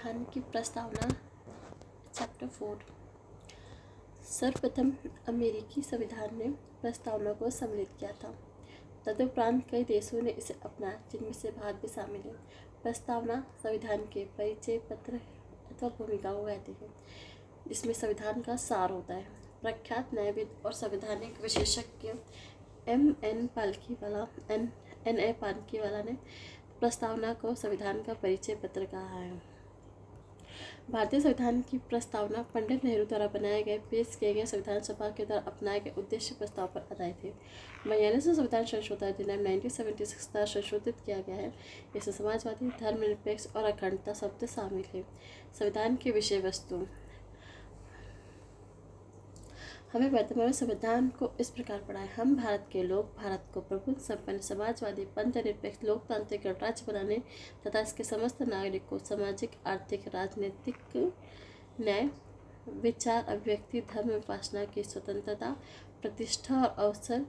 संविधान की प्रस्तावना चैप्टर 4। सर्वप्रथम अमेरिकी संविधान ने प्रस्तावना को सम्मिलित किया था। तदुपरांत कई देशों ने इसे अपनाया, जिनमें से भारत भी शामिल है। प्रस्तावना संविधान के परिचय पत्र अथवा भूमिका को कहते हैं, जिसमें संविधान का सार होता है। प्रख्यात न्यायविद और संवैधानिक विशेषज्ञ N. पालकीवाला ने प्रस्तावना को संविधान का परिचय पत्र कहा है। भारतीय संविधान की प्रस्तावना पंडित नेहरू द्वारा बनाए गए पेश किए गए संविधान सभा के द्वारा अपनाए गए उद्देश्य प्रस्ताव पर आधारित है। 42वां संविधान संशोधन अधिनियम 1976 द्वारा संशोधित किया गया है। इसमें समाजवादी, धर्मनिरपेक्ष और अखंडता शब्द शामिल है। संविधान की विषय वस्तु। हमें वर्तमान संविधान को इस प्रकार पढ़ा है। हम भारत के लोग भारत को प्रभुत्व संपन्न, समाजवादी, पंथनिरपेक्ष, लोकतांत्रिक गणराज्य बनाने तथा इसके समस्त नागरिक को सामाजिक, आर्थिक, राजनीतिक न्याय, विचार, अभिव्यक्ति, धर्म उपासना की स्वतंत्रता, प्रतिष्ठा और अवसर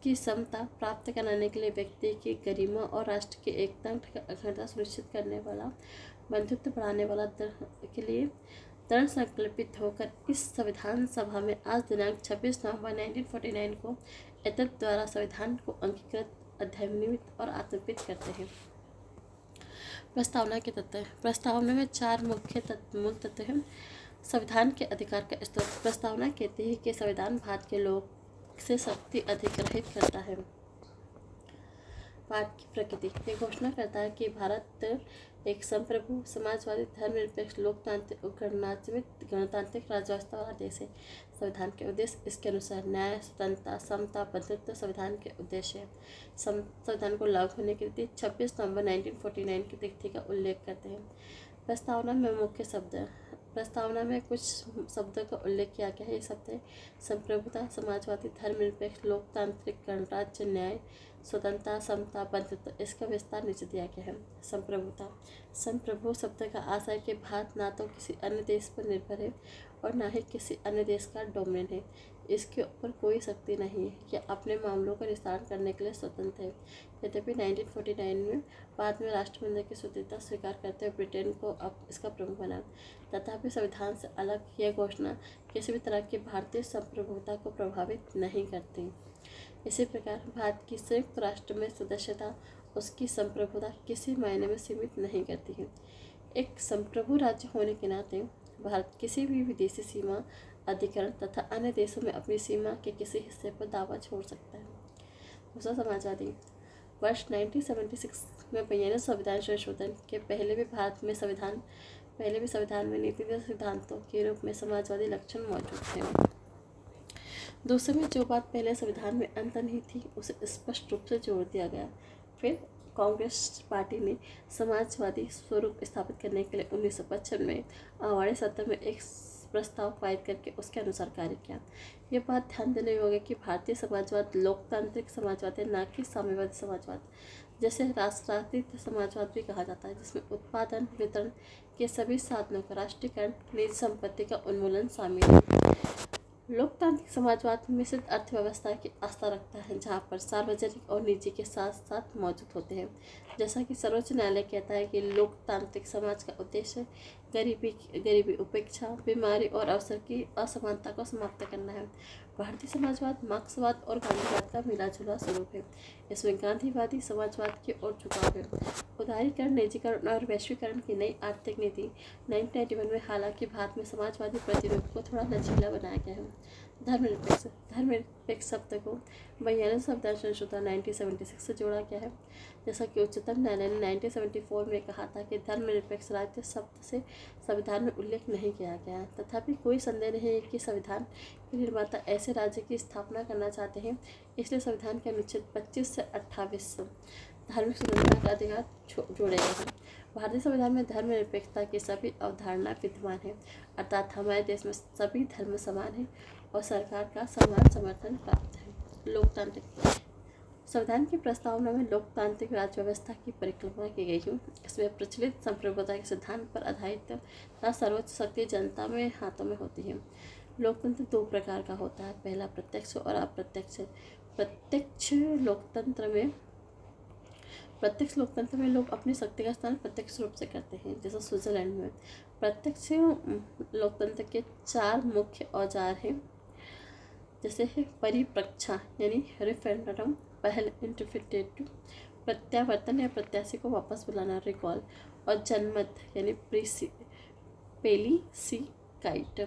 की समता प्राप्त कराने के लिए व्यक्ति की गरिमा और राष्ट्र की एकता अखंडता सुनिश्चित करने वाला, बंधुत्व बढ़ाने वाला के लिए दृढ़ संकल्पित होकर इस संविधान सभा में आज दिनांक 26 नवंबर 1949 को एतद द्वारा संविधान को अंगीकृत, अधिनियमित और आत्मपित करते हैं। प्रस्तावना के तत्व। प्रस्तावना में 4 मुख्य मूल तत्व हैं। संविधान के अधिकार का स्रोत। प्रस्तावना कहती है कि संविधान भारत के लोग से शक्ति अधिग्रहित करता है। भारत की प्रकृति। ये घोषणा करता है कि भारत एक संप्रभु, समाजवादी, धर्मनिरपेक्ष, लोकतांत्रिक और गणतांत्रिक राज्यव्यवस्था वाला देश है। संविधान के उद्देश्य इसके अनुसार न्याय, स्वतंत्रता, समता, बंधुत्व संविधान के उद्देश्य है। संविधान को लागू होने की तिथि 26 नवंबर 1949 की तिथि का उल्लेख करते हैं। प्रस्तावना में मुख्य शब्द। प्रस्तावना में कुछ शब्दों का उल्लेख किया गया है। ये शब्द है संप्रभुता, समाजवादी, धर्मनिरपेक्ष, लोकतांत्रिक, गणराज्य, न्याय, स्वतंत्रता, समता, बंधुत्व। इसका विस्तार नीचे दिया गया है। संप्रभुता। संप्रभु शब्द का आशय है कि भारत ना तो किसी अन्य देश पर निर्भर है और ना ही किसी अन्य देश का डोमेन है। इसके ऊपर कोई शक्ति नहीं है कि अपने मामलों का निस्तारण करने के लिए स्वतंत्र है। यद्यपि 1949 में बाद में राष्ट्रमंडल की स्वतंत्रता स्वीकार करते हुए ब्रिटेन को अब इसका प्रमुख बना, तथापि संविधान से अलग यह घोषणा किसी भी तरह की भारतीय संप्रभुता को प्रभावित नहीं करती। इसी प्रकार भारत की संयुक्त राष्ट्र में सदस्यता उसकी संप्रभुता किसी मायने में सीमित नहीं करती है। एक संप्रभु राज्य होने के नाते भारत किसी भी विदेशी सीमा, अधिकरण तथा अन्य देशों में अपनी सीमा के किसी हिस्से पर दावा छोड़ सकता है। दूसरा, समाजवादी। वर्ष 1976 में 42वें संविधान संशोधन के पहले भी संविधान में नीतिगत सिद्धांतों के रूप में समाजवादी लक्षण मौजूद थे। दूसरे में जो बात पहले संविधान में अंतर्निहित थी उसे स्पष्ट रूप से जोड़ दिया गया। फिर कांग्रेस पार्टी ने समाजवादी स्वरूप स्थापित करने के लिए 1955 में आवाड़ी सत्र में एक प्रस्ताव पारित करके उसके अनुसार कार्य किया। ये बात ध्यान देने योग्य है कि भारतीय समाजवाद लोकतांत्रिक समाजवाद है, न कि साम्यवादी समाजवाद, जैसे राष्ट्रवादी समाजवाद भी कहा जाता है, जिसमें उत्पादन वितरण के सभी साधनों का राष्ट्रीयकरण, निजी संपत्ति का उन्मूलन शामिल है। लोकतांत्रिक समाजवाद मिश्रित अर्थव्यवस्था की आस्था रखता है, जहाँ पर सार्वजनिक और निजी के साथ साथ मौजूद होते हैं। जैसा कि सर्वोच्च न्यायालय कहता है कि लोकतांत्रिक समाज का उद्देश्य गरीबी, उपेक्षा, बीमारी और अवसर की असमानता को समाप्त करना है। भारतीय समाजवाद मार्क्सवाद और गांधीवाद का मिला-जुला स्वरूप है। इसमें गांधीवादी समाजवाद की ओर झुकाव है। उदारीकरण, निजीकरण और वैश्वीकरण की नई आर्थिक नीति 1991 में हालांकि भारत में समाजवादी प्रतिरूप को थोड़ा लचीला बनाया गया है। धर्मनिरपेक्ष शब्द को 42वें संविधान संशोधन 1976 से जोड़ा गया है। जैसा कि उच्चतम न्यायालय ने 1974 में कहा था कि धर्मनिरपेक्ष राज्य शब्द से संविधान में उल्लेख नहीं किया गया है। तथापि कोई संदेह नहीं है कि संविधान के निर्माता ऐसे राज्य की स्थापना करना चाहते हैं, इसलिए संविधान के अनुच्छेद 25 से 28 धार्मिक स्वतंत्रता का अधिकार जोड़े गए हैं। भारतीय संविधान में धर्मनिरपेक्षता की सभी अवधारणा विद्यमान है, अर्थात हमारे देश में सभी धर्म समान हैं और सरकार का समान समर्थन प्राप्त है। लोकतांत्रिक। संविधान की प्रस्तावना में लोकतांत्रिक राज्य व्यवस्था की परिकल्पना की गई है। इसमें प्रचलित संप्रभुता के सिद्धांत पर आधारित तथा सर्वोच्च शक्ति जनता में हाथों में होती है। लोकतंत्र 2 प्रकार का होता है, पहला प्रत्यक्ष और अप्रत्यक्ष। प्रत्यक्ष लोकतंत्र में प्रत्यक्ष लोकतंत्र में लोग अपनी शक्ति का इस्तेमाल प्रत्यक्ष रूप से करते हैं, जैसे स्विट्जरलैंड में। प्रत्यक्ष लोकतंत्र के 4 मुख्य औजार हैं, जैसे है परिप्रेक्षा यानी रेफरेंडम, पहल इंटरप्रिटेटिव, प्रत्यावर्तन या प्रत्याशी को वापस बुलाना रिकॉल, और जनमत यानी प्लेबिस्सिटाइट।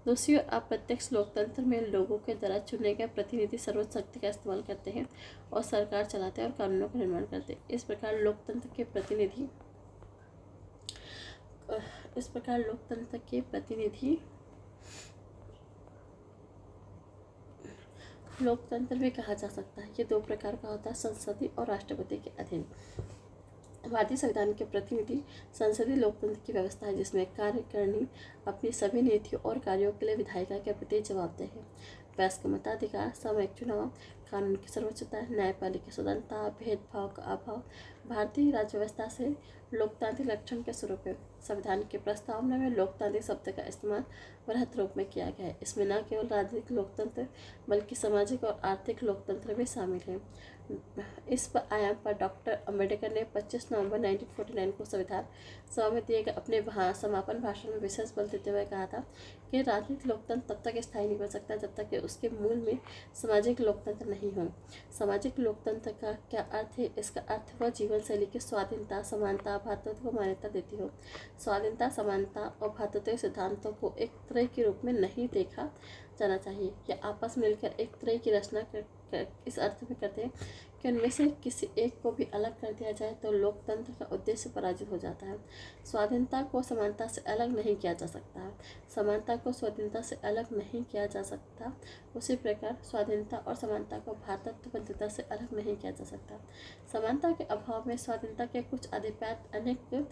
दूसरी ओर अप्रत्यक्ष लोकतंत्र में लोगों के द्वारा चुने गए प्रतिनिधि सर्वोच्च शक्ति का इस्तेमाल करते हैं और सरकार चलाते हैं और कानूनों का निर्माण करते हैं। इस प्रकार लोकतंत्र के प्रतिनिधि लोकतंत्र भी कहा जा सकता है। ये 2 प्रकार का होता है, संसदीय और राष्ट्रपति के अधीन। भारतीय संविधान के प्रतिनिधि संसदीय लोकतंत्र की व्यवस्था है, जिसमें कार्यकारिणी अपनी सभी नीतियों और कार्यों के लिए विधायिका के प्रति जवाबदेह है। वयस्क मताधिकार, सामूहिक चुनाव, कानून की सर्वोच्चता, न्यायपालिका स्वतंत्रता, भेदभाव का अभाव भारतीय राज्य व्यवस्था से लोकतांत्रिक लक्षण के स्वरूप है। संविधान की प्रस्तावना में लोकतांत्रिक शब्द का इस्तेमाल वृहत रूप में किया गया है। इसमें न केवल राजनीतिक लोकतंत्र बल्कि सामाजिक और आर्थिक लोकतंत्र भी शामिल है। इस आयाम पर डॉक्टर अम्बेडकर ने 25 नवंबर 1949 को संविधान सभा में दिए गए अपने समापन भाषण में विशेष बल देते हुए कहा था कि राजनीतिक लोकतंत्र तब तक स्थायी नहीं बन सकता जब तक कि उसके मूल में सामाजिक लोकतंत्र नहीं हो। सामाजिक लोकतंत्र का क्या अर्थ है? इसका अर्थ वह जीवन शैली की स्वाधीनता, समानता, भ्रातृत्व को मान्यता देती हो। स्वाधीनता, समानता और भ्रातृत्व सिद्धांतों को एक तरह के रूप में नहीं देखा जाना चाहिए। यह आपस में मिलकर एक तरह की रचना इस अर्थ में करते हैं कि उनमें से किसी एक को भी अलग कर दिया जाए तो लोकतंत्र का उद्देश्य पराजित हो जाता है। स्वाधीनता को समानता से अलग नहीं किया जा सकता है, समानता को स्वाधीनता से अलग नहीं किया जा सकता। उसी प्रकार स्वाधीनता और समानता को भ्रातृत्व बंधुता से अलग नहीं किया जा सकता। समानता के अभाव में स्वाधीनता के कुछ अधिपत्य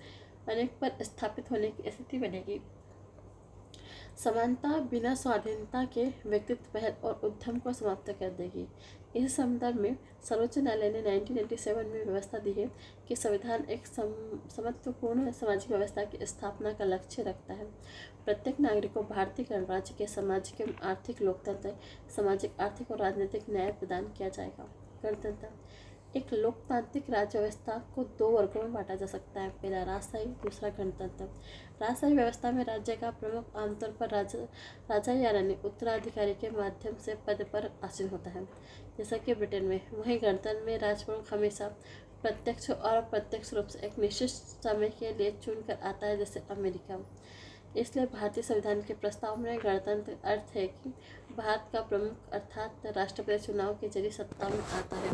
अनेक पर स्थापित होने की स्थिति बनेगी। समानता बिना स्वाधीनता के व्यक्तित्व, पहल और उद्यम को समाप्त कर देगी। इस संदर्भ में सर्वोच्च न्यायालय ने 1987 में व्यवस्था दी है कि संविधान एक समत्वपूर्ण सामाजिक व्यवस्था की स्थापना का लक्ष्य रखता है। प्रत्येक नागरिक को भारतीय गणराज्य के सामाजिक एवं आर्थिक लोकतंत्र, सामाजिक, आर्थिक और राजनीतिक न्याय प्रदान किया जाएगा। गणतंत्र एक लोकतांत्रिक राज्य व्यवस्था को 2 वर्गों में बांटा जा सकता है, पहला राजशाही, दूसरा गणतंत्र। राजशाही व्यवस्था में राज्य का प्रमुख आमतौर पर राजा या रानी उत्तराधिकारी के माध्यम से पद पर आसीन होता है, जैसा कि ब्रिटेन में। वहीं गणतंत्र में राजप्रमुख हमेशा प्रत्यक्ष और अप्रत्यक्ष रूप से एक निश्चित समय के लिए चुनकर आता है, जैसे अमेरिका। इसलिए भारतीय संविधान के प्रस्ताव में गणतंत्र अर्थ है कि भारत का प्रमुख अर्थात राष्ट्रपति चुनाव के जरिए सत्ता में आता है।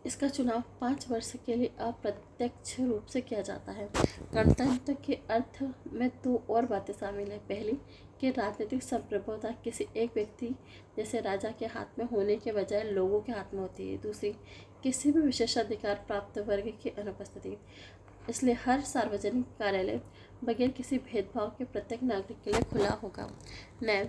इसका चुनाव 5 वर्ष के लिए अप्रत्यक्ष रूप से किया जाता है। गणतंत्र के अर्थ में 2 और बातें शामिल है। पहली कि राजनीतिक संप्रभुता किसी एक व्यक्ति जैसे राजा के हाथ में होने के बजाय लोगों के हाथ में होती है। दूसरी, किसी भी विशेषाधिकार प्राप्त वर्ग की अनुपस्थिति। इसलिए हर सार्वजनिक कार्यालय बगैर किसी भेदभाव के प्रत्येक नागरिक के लिए खुला होगा। न्याय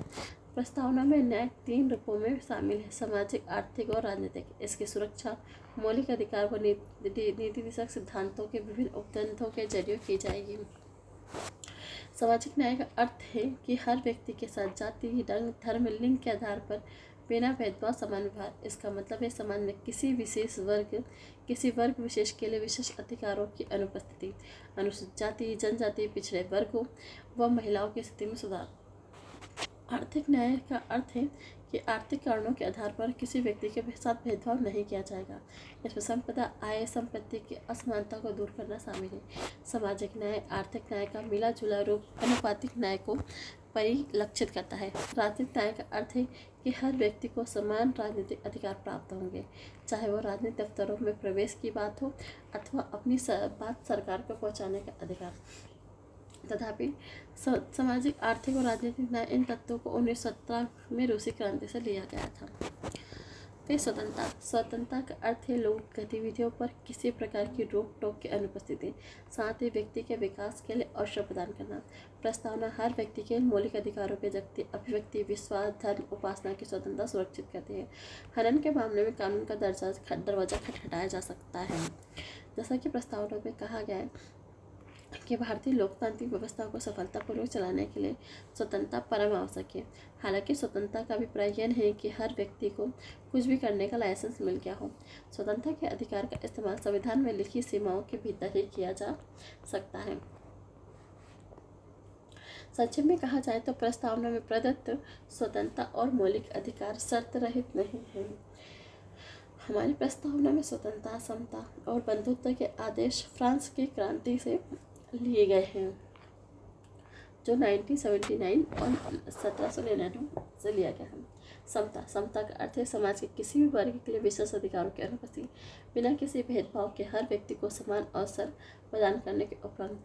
प्रस्तावना में न्याय 3 रूपों में शामिल है, सामाजिक, आर्थिक और राजनीतिक। इसकी सुरक्षा मौलिक अधिकार व नीति दिशक सिद्धांतों के विभिन्न उपग्रंथों के जरिए की जाएगी। सामाजिक न्याय का अर्थ है कि हर व्यक्ति के साथ जाति, रंग, धर्म, लिंग के आधार पर बिना भेदभाव समान व्यवहार। इसका मतलब है समाज में किसी वर्ग विशेष के लिए विशेष अधिकारों की अनुपस्थिति। अनुसूचित जाति, जनजाति, पिछड़े वर्गों व महिलाओं की स्थिति में सुधार। आर्थिक न्याय का अर्थ है कि आर्थिक कारणों के आधार पर किसी व्यक्ति के साथ भेदभाव नहीं किया जाएगा। इसमें संपदा, आय, संपत्ति की असमानता को दूर करना शामिल है। सामाजिक न्याय आर्थिक न्याय का मिला जुला रूप अनुपातिक न्याय को परिलक्षित करता है। राजनीतिक न्याय का अर्थ है कि हर व्यक्ति को समान राजनीतिक अधिकार प्राप्त होंगे, चाहे वो राजनीतिक दफ्तरों में प्रवेश की बात हो अथवा अपनी बात सरकार को पहुंचाने का अधिकार। तथापि सामाजिक, आर्थिक और राजनीतिक न्याय इन तत्वों को 1917 में रूसी क्रांति से लिया गया था। फिर स्वतंत्रता का अर्थ है लोक गतिविधियों पर किसी प्रकार की रोक टोक की अनुपस्थिति, साथ ही व्यक्ति के विकास के लिए अवसर प्रदान करना। प्रस्तावना हर व्यक्ति के मौलिक अधिकारों के जगती अभिव्यक्ति, विश्वास, धर्म, उपासना की स्वतंत्रता सुरक्षित करती है। हनन के मामले में कानून का दरवाजा खटखटाया जा सकता है। जैसा कि प्रस्तावना में कहा गया है कि भारतीय लोकतांत्रिक व्यवस्था को सफलतापूर्वक चलाने के लिए स्वतंत्रता परम आवश्यक है। हालांकि स्वतंत्रता का अभिप्राय यह नहीं कि हर व्यक्ति को कुछ भी करने का लाइसेंस मिल गया हो। स्वतंत्रता के अधिकार का इस्तेमाल संविधान में लिखी सीमाओं के भीतर ही किया जा सकता है। संक्षेप में कहा जाए तो प्रस्तावना में प्रदत्त स्वतंत्रता और मौलिक अधिकार शर्त रहित नहीं है। हमारी प्रस्तावना में स्वतंत्रता, समता और बंधुत्व के आदेश फ्रांस की क्रांति से लिए गए हैं, जो 1979 और 1799 से लिया गया है। समता का अर्थ है समाज के किसी भी वर्ग के लिए विशेष अधिकारों की अनुपस्थिति, बिना किसी भेदभाव के हर व्यक्ति को समान अवसर प्रदान करने के उपरांत।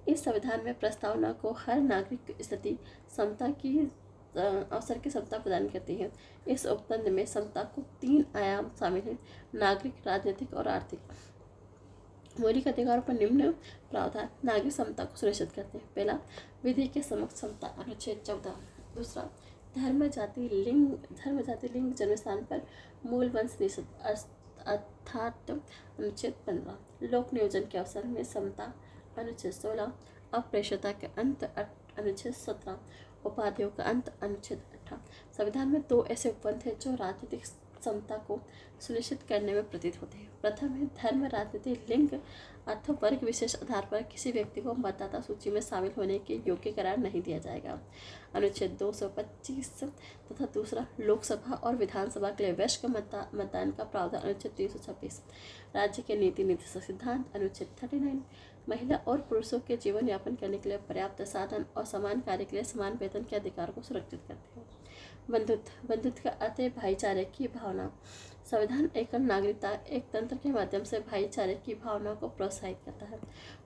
इस संविधान में प्रस्तावना को हर नागरिक की स्थिति समता की अवसर की समता प्रदान करती है। इस उपबंध में समता को 3 आयाम शामिल हैं: नागरिक, राजनीतिक और आर्थिक। मौलिक अधिकारों पर निम्न प्रावधान नागरिक समता को सुनिश्चित करते हैं। पहला, विधि के समक्ष समता, अनुच्छेद 14। दूसरा, धर्म जाति लिंग जन्म स्थान पर मूल वंश निषेध अर्थात अनुच्छेद 15। लोक नियोजन के अवसर में समता, अनुच्छेद 16। अप्रेष्यता के अंत, अनुच्छेद 17। उपाधियों का अंत, अनुच्छेद 18। संविधान में 2 ऐसे उपबंध हैं जो राजनीतिक समता को सुनिश्चित करने में प्रतीत होते हैं। प्रथम है धर्म, राजनीति, लिंग अथवा वर्ग विशेष आधार पर किसी व्यक्ति को मतदाता सूची में शामिल होने के योग्य करार नहीं दिया जाएगा, अनुच्छेद 225। तथा दूसरा, लोकसभा और विधानसभा के लिए वयस्क मतदान का प्रावधान, अनुच्छेद 326। राज्य के नीति निर्देशक सिद्धांत, अनुच्छेद 39। महिला और पुरुषों के जीवन यापन करने के लिए पर्याप्त साधन और समान कार्य के लिए समान वेतन के अधिकार को सुरक्षित करते हैं। बंधुत्व का अर्थ है भाईचारे की भावना। संविधान एकल नागरिकता एक तंत्र के माध्यम से भाईचारे की भावना को प्रोत्साहित करता है।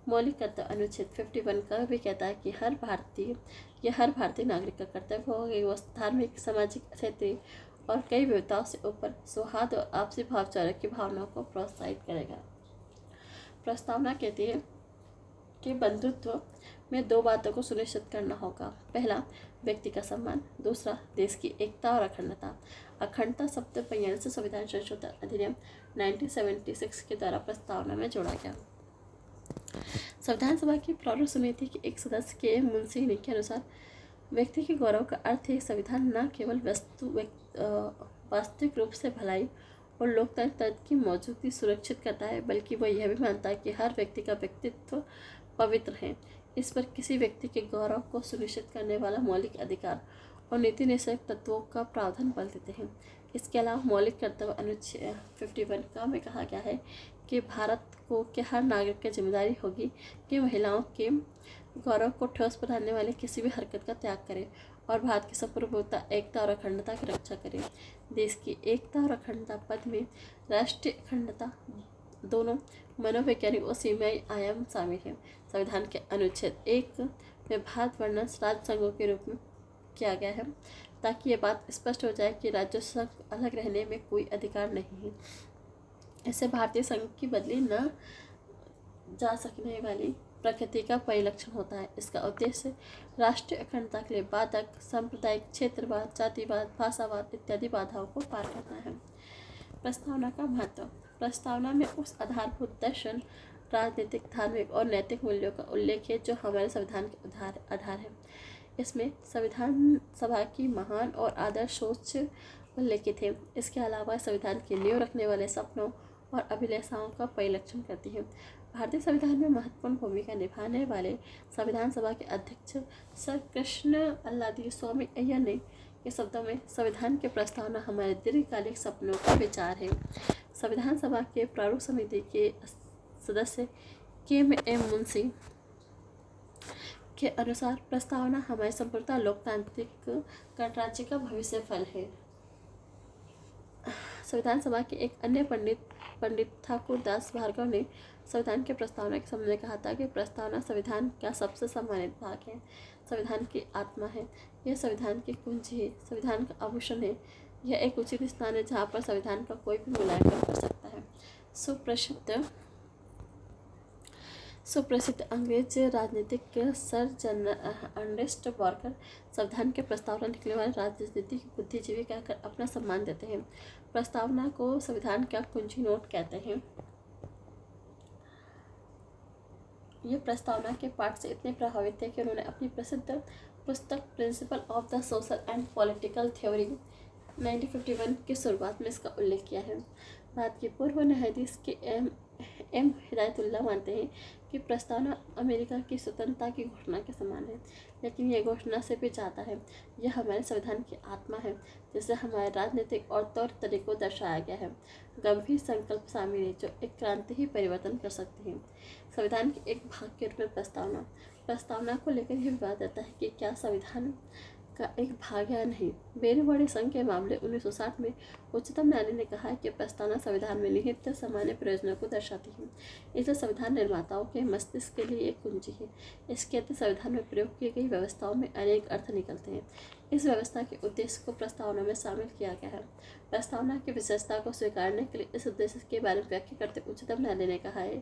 मौलिक कर्तव्य, अनुच्छेद 51 का भी कहता है कि हर भारतीय नागरिक का कर्तव्य होगा कि वह धार्मिक, सामाजिक, क्षेत्रीय और कई विविधताओं से ऊपर सौहार्द और आपसी भाईचारे की भावना को प्रोत्साहित करेगा। प्रस्तावना कहती है कि बंधुत्व में 2 बातों को सुनिश्चित करना होगा। पहला, व्यक्ति का सम्मान। दूसरा, देश की एकता और अखंडता। अखंडता शब्द 42 संविधान संशोधन अधिनियम 1976 के द्वारा प्रस्तावना में जोड़ा गया। संविधान सभा की प्रारूप समिति के एक सदस्य के मुंशी ने के अनुसार व्यक्ति के गौरव का अर्थ है संविधान न केवल वास्तविक रूप से भलाई और लोकतंत्र की मौजूदगी सुरक्षित करता है, बल्कि वह यह भी मानता है कि हर व्यक्ति का व्यक्तित्व पवित्र है। इस पर किसी व्यक्ति के गौरव को सुनिश्चित करने वाला मौलिक अधिकार और नीति निषेध तत्वों का प्रावधान बल देते हैं। इसके अलावा मौलिक कर्तव्य, अनुच्छेद 51 का में कहा गया है कि भारत को के हर नागरिक की जिम्मेदारी होगी कि महिलाओं के गौरव को ठोस पहुंचाने वाली किसी भी हरकत का त्याग करे और भारत की सार्वभौमिकता, एकता और अखंडता की रक्षा करे। देश की एकता और अखंडता पद में राष्ट्रीय अखंडता, दोनों मनोवैज्ञानिक और सीमाई आयाम शामिल हैं। संविधान के अनुच्छेद 1 में भारत वर्णन राज्य संघों के रूप में किया गया है, ताकि ये बात स्पष्ट हो जाए कि राज्यों से अलग रहने में कोई अधिकार नहीं है। इससे भारतीय संघ की बदली न जा सकने वाली प्रकृति का परिलक्षण होता है। इसका उद्देश्य राष्ट्रीय अखंडता के लिए बाधक सांप्रदायिक क्षेत्रवाद, जातिवाद, भाषावाद इत्यादि बाधाओं को पार करना है। प्रस्तावना का महत्व। प्रस्तावना में उस आधारभूत दर्शन, राजनीतिक, धार्मिक और नैतिक मूल्यों का उल्लेख है जो हमारे संविधान के आधार है। इसमें संविधान सभा की महान और आदर्श सोच उल्लेखित है। इसके अलावा संविधान की नींव रखने वाले सपनों और अभिलाषाओं का परिलक्षण करती है। भारतीय संविधान में महत्वपूर्ण भूमिका निभाने वाले संविधान सभा के अध्यक्ष सर कृष्ण अल्लादी स्वामी अय्यर ने के शब्दों में संविधान की प्रस्तावना हमारे दीर्घकालिक सपनों का विचार है। संविधान सभा के प्रारूप समिति के सदस्य KM मुंशी के अनुसार प्रस्तावना हमारे संपूर्ण लोकतांत्रिक गणराज्य का भविष्य फल है। संविधान सभा के एक अन्य पंडित ठाकुर दास भार्गव ने संविधान की प्रस्तावना के संबंध में कहा था कि प्रस्तावना संविधान का सबसे सम्मानित भाग है, संविधान की आत्मा है, यह संविधान की कुंजी है, संविधान का आभूषण है, यह एक उचित स्थान है जहाँ पर संविधान का कोई भी मूल्यांकन कर सकता है। सुप्रसिद्ध अंग्रेज राजनीतिक सर अर्नेस्ट वॉकर संविधान के प्रस्तावना लिखने वाले राजनीतिक बुद्धिजीवी कहकर अपना सम्मान देते हैं। प्रस्तावना को संविधान का कुंजी नोट कहते हैं। ये प्रस्तावना के पाठ से इतने प्रभावित थे कि उन्होंने अपनी प्रसिद्ध पुस्तक principle of the social and political theory 1951 की शुरुआत में इसका उल्लेख किया है। भारत के पूर्व न्यायाधीश के एम हिदायतुल्लाह मानते हैं कि प्रस्तावना अमेरिका की स्वतंत्रता की घोषणा के समान है, लेकिन यह घोषणा से भी ज़्यादा है। यह हमारे संविधान की आत्मा है, जिससे हमारे राजनीतिक और तौर तरीकों को दर्शाया गया है। गंभीर संकल्प शामिल है जो एक क्रांति ही परिवर्तन कर सकती है। संविधान के एक भाग के रूप में प्रस्तावना को लेकर यह विवाद रहता है कि क्या संविधान का एक भाग या नहीं। बेरवड़ी संघ के मामले 1960 में उच्चतम न्यायालय ने कहा है कि प्रस्तावना संविधान में निहित सामान्य प्रयोजनों को दर्शाती है, इसलिए संविधान निर्माताओं के मस्तिष्क के लिए एक कुंजी है। इसके तहत संविधान में प्रयोग की गई व्यवस्थाओं में अनेक अर्थ निकलते हैं। इस व्यवस्था के उद्देश्य को प्रस्तावना में शामिल किया गया है। प्रस्तावना की विशेषता को स्वीकारने के लिए इस उद्देश्य के बारे में व्याख्या करते उच्चतम न्यायालय ने कहा है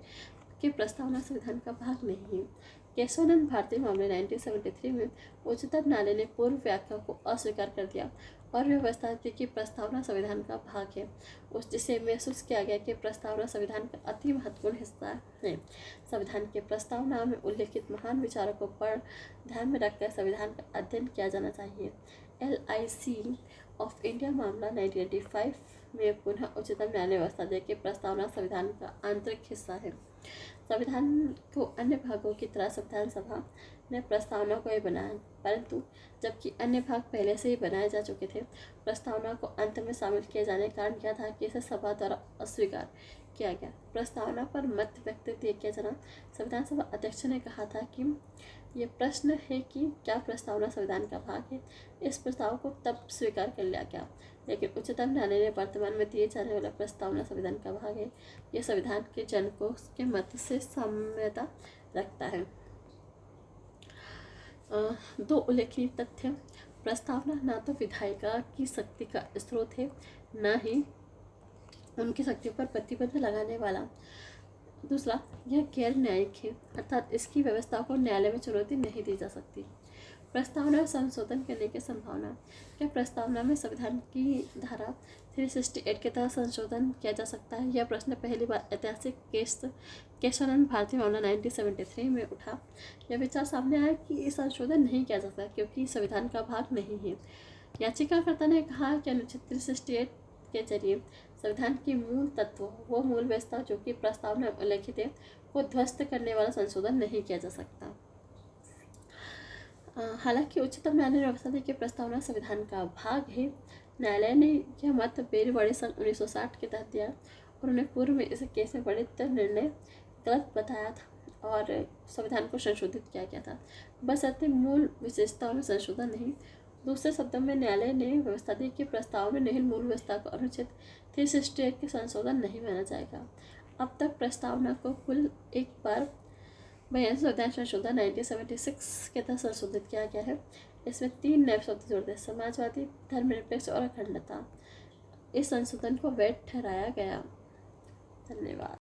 कि प्रस्तावना संविधान का भाग नहीं है। केशवानंद भारती मामले 1973 में उच्चतम न्यायालय ने पूर्व व्याख्या को अस्वीकार कर दिया और व्यवस्था दी कि प्रस्तावना संविधान का भाग है। उस जिसे महसूस किया गया कि प्रस्तावना संविधान का अति महत्वपूर्ण हिस्सा है। संविधान के प्रस्तावना में उल्लेखित महान विचारों को ध्यान में रखकर संविधान का अध्ययन किया जाना चाहिए। LIC ऑफ इंडिया मामला 1985 में पुनः उच्चतम न्यायालय व्यवस्था दे कि प्रस्तावना संविधान का आंतरिक हिस्सा है। संविधान को अन्य भागों की तरह संविधान सभा ने प्रस्तावना को ही बनाया, परंतु जबकि अन्य भाग पहले से ही बनाए जा चुके थे, प्रस्तावना को अंत में शामिल किए जाने का कारण यह था कि इसे सभा द्वारा अस्वीकार किया गया। प्रस्तावना पर मत व्यक्त किया जाना। संविधान सभा अध्यक्ष ने कहा था कि ये प्रश्न है कि क्या प्रस्तावना संविधान का भाग है। इस प्रस्ताव को तब स्वीकार कर लिया गया, लेकिन उच्चतम न्यायालय ने वर्तमान में दिए जाने वाला प्रस्तावना संविधान का भाग है। यह संविधान के जनकों के मत से साम्यता रखता है। दो उल्लेखनीय तथ्य। प्रस्तावना ना तो विधायिका की शक्ति का स्रोत है, न ही उनकी शक्ति पर प्रतिबंध लगाने वाला। दूसरा, यह गैर न्यायिक है, अर्थात इसकी व्यवस्था को न्यायालय में चुनौती नहीं दी जा सकती। प्रस्तावना में संशोधन करने की संभावना। क्या प्रस्तावना में संविधान की धारा 368 के तहत संशोधन किया जा सकता है? यह प्रश्न पहली बार ऐतिहासिक केशवानंद भारती मामला 1973 में उठा। यह विचार सामने आया कि संशोधन नहीं किया जा सकता क्योंकि संविधान का भाग नहीं है। याचिकाकर्ता ने कहा कि अनुच्छेद 368 के जरिए संविधान के मूल तत्व, वो मूल व्यवस्था जो कि प्रस्तावना में उल्लेखित है, को ध्वस्त करने वाला संशोधन नहीं किया जा सकता। हालांकि उच्चतम न्यायालय ने व्यवस्था दी कि प्रस्तावना संविधान का भाग है। न्यायालय ने यह मत बेरवड़ी सन 1960 के तहत दिया। उन्होंने पूर्व में इस केस में बड़े निर्णय गलत बताया था और संविधान को संशोधित किया गया था, बशर्ते मूल विशेषताओं में संशोधन नहीं। दूसरे शब्दों में न्यायालय ने व्यवस्था दी कि प्रस्ताव में निहित मूल व्यवस्था को अनुच्छेद 368 के संशोधन नहीं माना जाएगा। अब तक प्रस्तावना को कुल एक बार 42 संविधान संशोधन 1976 के तहत संशोधित किया गया है। इसमें 3 नए शब्द जोड़ते: समाजवादी, धर्मनिरपेक्ष और अखंडता। इस संशोधन को वैध ठहराया गया। धन्यवाद।